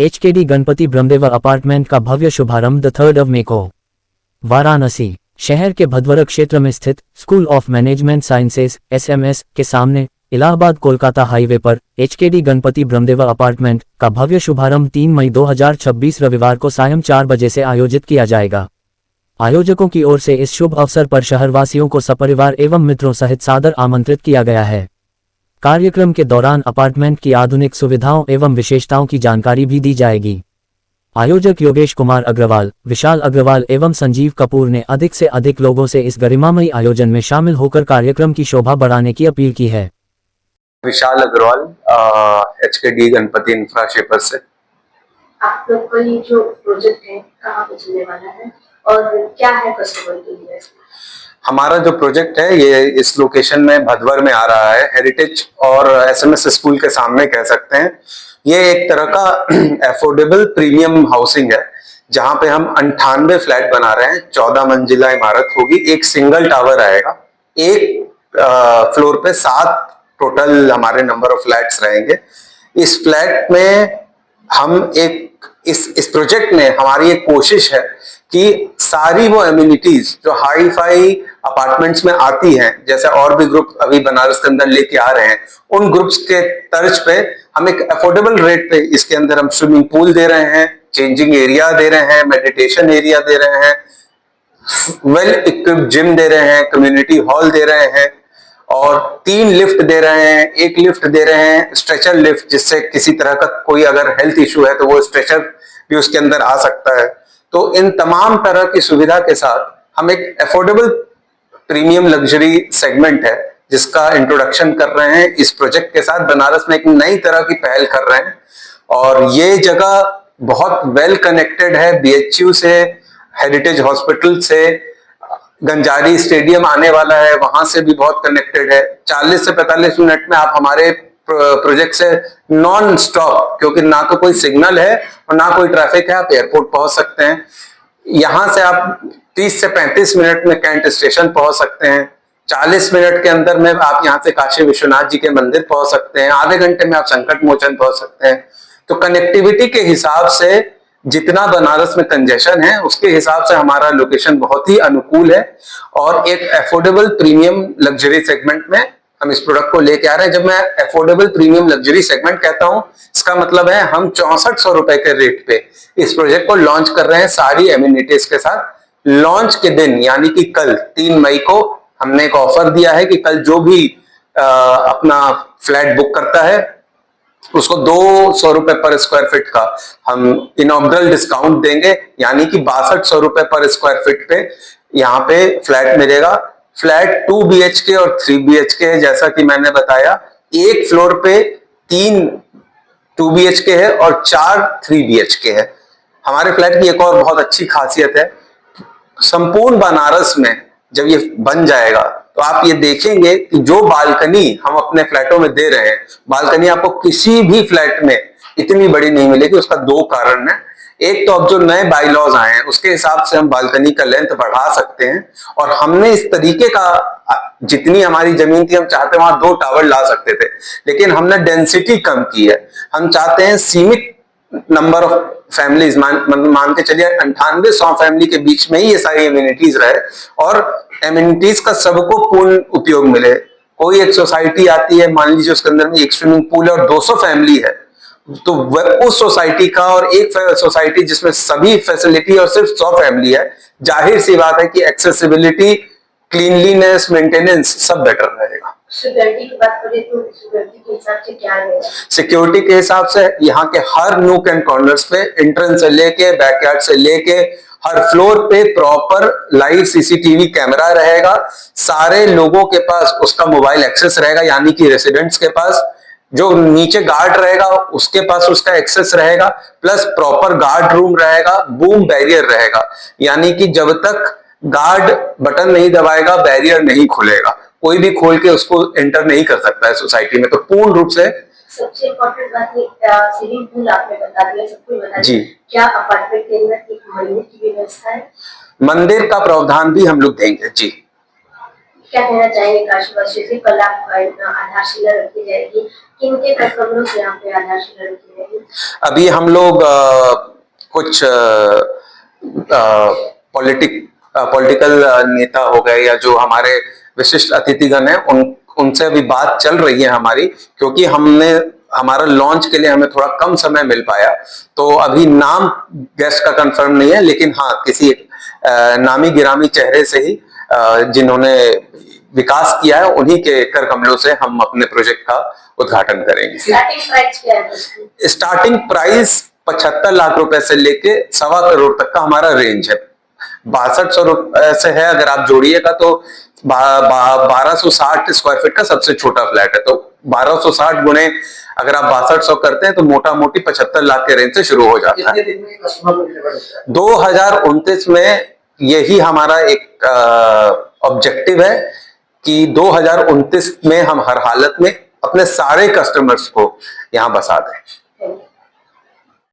एचकेडी Ganpati Brahmadev apartment का भव्य शुभारंभ 3 मई को वाराणसी शहर के भदवरा क्षेत्र में स्थित school of management sciences (SMS) के सामने इलाहाबाद कोलकाता हाईवे पर एचकेडी गणपति ब्रह्मदेव अपार्टमेंट का भव्य शुभारंभ 3 मई 2026 रविवार को सायं 4 बजे से आयोजित किया जाएगा। आयोजकों की ओर से इस शुभ अवसर पर शहरवासियों को सपरिवार एवं मित्रों सहित सादर आमंत्रित किया गया है। कार्यक्रम के दौरान अपार्टमेंट की आधुनिक सुविधाओं एवं विशेषताओं की जानकारी भी दी जाएगी। आयोजक योगेश कुमार अग्रवाल, विशाल अग्रवाल एवं संजीव कपूर ने अधिक से अधिक लोगों से इस गरिमामयी आयोजन में शामिल होकर कार्यक्रम की शोभा बढ़ाने की अपील की है। विशाल अग्रवाल, एचकेडी गणपति इंफ्रास्ट्रक्चर से। आप लोग का ये जो प्रोजेक्ट है कहाँ पे चलने वाला है और क्या है कस्टमर के लिए? हमारा जो प्रोजेक्ट है ये इस लोकेशन में भदवर में आ रहा है, हेरिटेज और SMS स्कूल के सामने कह सकते हैं। ये एक तरह का एफोर्डेबल प्रीमियम हाउसिंग है जहां पे हम 98 फ्लैट बना रहे हैं। 14 मंजिला इमारत होगी, एक सिंगल टावर आएगा, एक फ्लोर पे 7 टोटल हमारे नंबर ऑफ फ्लैट्स रहेंगे। इस फ्लैट में हम इस प्रोजेक्ट में हमारी एक कोशिश है कि सारी वो एमिनिटीज जो हाई फाई अपार्टमेंट्स में आती हैं, जैसे और भी ग्रुप अभी बनारस के अंदर लेके आ रहे हैं, उन ग्रुप्स के तर्ज पे हम एक अफोर्डेबल रेट पे इसके अंदर हम स्विमिंग पूल दे रहे हैं, चेंजिंग एरिया दे रहे हैं, मेडिटेशन एरिया दे रहे हैं, वेल इक्विप्ड जिम दे रहे हैं, कम्युनिटी हॉल दे रहे हैं और 3 लिफ्ट दे रहे हैं। एक लिफ्ट दे रहे हैं स्ट्रेचर लिफ्ट, जिससे किसी तरह का कोई अगर हेल्थ इश्यू है तो वो स्ट्रेचर भी उसके अंदर आ सकता है। तो इन तमाम तरह की सुविधा के साथ हम एक अफोर्डेबल प्रीमियम लग्जरी सेगमेंट है जिसका इंट्रोडक्शन कर रहे हैं। इस प्रोजेक्ट के साथ बनारस में एक नई तरह की पहल कर रहे हैं और ये जगह बहुत वेल कनेक्टेड है BHU से, हेरिटेज हॉस्पिटल से, गंजारी स्टेडियम आने वाला है, वहां से भी बहुत कनेक्टेड है। 40 से 45 मिनट में आप हमारे प्रोजेक्ट से नॉन स्टॉप, क्योंकि ना तो कोई सिग्नल है और ना कोई ट्रैफिक है, आप एयरपोर्ट पहुंच सकते हैं। यहां से आप 30 से 35 मिनट में कैंट स्टेशन पहुंच सकते हैं। 40 मिनट के अंदर में आप यहां से काशी विश्वनाथ जी के मंदिर पहुंच सकते हैं। आधे घंटे में आप संकट मोचन पहुंच सकते हैं। तो कनेक्टिविटी के हिसाब से जितना बनारस में कंजेशन है उसके हिसाब से हमारा लोकेशन बहुत ही अनुकूल है और एक अफोर्डेबल प्रीमियम लग्जरी सेगमेंट में हम इस प्रोडक्ट को लेके आ रहे हैं। जब मैं अफोर्डेबल प्रीमियम लग्जरी सेगमेंट कहता हूं, इसका मतलब है हम 6400 रुपए के रेट पे इस प्रोजेक्ट को लॉन्च कर रहे हैं सारी एमिनिटीज के साथ। लॉन्च के दिन यानी कि कल 3 मई को हमने एक ऑफर दिया है कि कल जो भी अपना फ्लैट बुक करता है उसको 200 रुपए पर स्क्वायर फीट का हम इनॉग्रल डिस्काउंट देंगे, यानी कि 6200 रुपए पर स्क्वायर फीट पे यहाँ पे फ्लैट मिलेगा। फ्लैट 2 BHK और 3 BHK है, जैसा कि मैंने बताया। एक फ्लोर पे 3 2 BHK है और 4 3 BHK है। हमारे फ्लैट की एक और बहुत अच्छी खासियत है, संपूर्ण बनारस में जब ये बन जाएगा तो आप ये देखेंगे कि जो बालकनी हम अपने फ्लैटों में दे रहे हैं, बालकनी आपको किसी भी फ्लैट में इतनी बड़ी नहीं मिलेगी। उसका 2 कारण है। एक तो अब जो नए बाईलॉज आए हैं उसके हिसाब से हम बालकनी का लेंथ बढ़ा सकते हैं और हमने इस तरीके का, जितनी हमारी जमीन थी हम चाहते वहां 2 टावर ला सकते थे, लेकिन हमने डेंसिटी कम की है। हम चाहते हैं सीमित नंबर ऑफ फैमिलीज, मान के चलिए 98-100 फैमिली के बीच में ही ये सारी एमिनिटीज रहे और एमिनिटीज का सबको पूर्ण उपयोग मिले। कोई एक सोसाइटी आती है, मान लीजिए उसके अंदर में एक स्विमिंग पूल है और 200 फैमिली है, तो उस सोसाइटी का और एक सोसाइटी जिसमें सभी फैसिलिटी और सिर्फ 100 फैमिली है, जाहिर सी बात है कि एक्सेसिबिलिटी, क्लीनलीनेस, मेंटेनेंस सब बेटर रहेगा। सिक्योरिटी की बात करें तो सिक्योरिटी के हिसाब से क्या है? सिक्योरिटी के हिसाब से यहाँ के हर नूक एंड कॉर्नर्स पे, एंट्रेंस से लेके बैकयार्ड से लेके हर फ्लोर पे प्रॉपर लाइव CCTV कैमरा रहेगा। सारे लोगों के पास उसका मोबाइल एक्सेस रहेगा, यानी कि रेसिडेंट्स के पास जो नीचे गार्ड रहेगा उसके पास उसका एक्सेस रहेगा, प्लस प्रॉपर गार्ड रूम रहेगा, बूम बैरियर रहेगा, यानी कि जब तक गार्ड बटन नहीं दबाएगा बैरियर नहीं खुलेगा, कोई भी खोल के उसको एंटर नहीं कर सकता है सोसाइटी में। तो पूर्ण रूप से सबसे इम्पोर्टेंट बात ये स्विमिंग पूल आपने बता दिया, सबको बता जी। क्या अपार्टमेंट के अंदर एक मंदिर की व्यवस्था है? मंदिर का प्रावधान भी हम लोग देंगे जी। क्या कहना चाहेंगे काशीवासियों से? कल आपका आधारशिला रखी जाएगी, किनके कदमों से यहाँ पे आधारशिला रखी जाएगी? अभी हम लोग कुछ पॉलिटिकल नेता हो गए या जो हमारे विशिष्ट अतिथिगण हैं उनसे अभी बात चल रही है हमारी, क्योंकि हमारा लॉन्च के लिए हमें थोड़ा कम समय मिल पाया, तो अभी नाम गेस्ट का कंफर्म नहीं है, लेकिन हाँ किसी नामी गिरामी चेहरे से ही जिन्होंने विकास किया है उन्हीं के कर कमलों से हम अपने प्रोजेक्ट का उद्घाटन करेंगे। स्टार्टिंग प्राइस क्या है? स्टार्टिंग प्राइस 75 लाख रुपए से लेके 1.25 करोड़ तक का हमारा रेंज है। 6200 रुपए से है, अगर आप जोड़िएगा तो 1260 स्क्वायर फीट का सबसे छोटा फ्लैट है, तो 1260 गुणे अगर आप 6200 करते हैं तो मोटा मोटी 75 लाख के रेंज से शुरू हो जाता है। 2029 में यही हमारा एक ऑब्जेक्टिव है कि 2029 में हम हर हालत में अपने सारे कस्टमर्स को यहाँ बसा दें।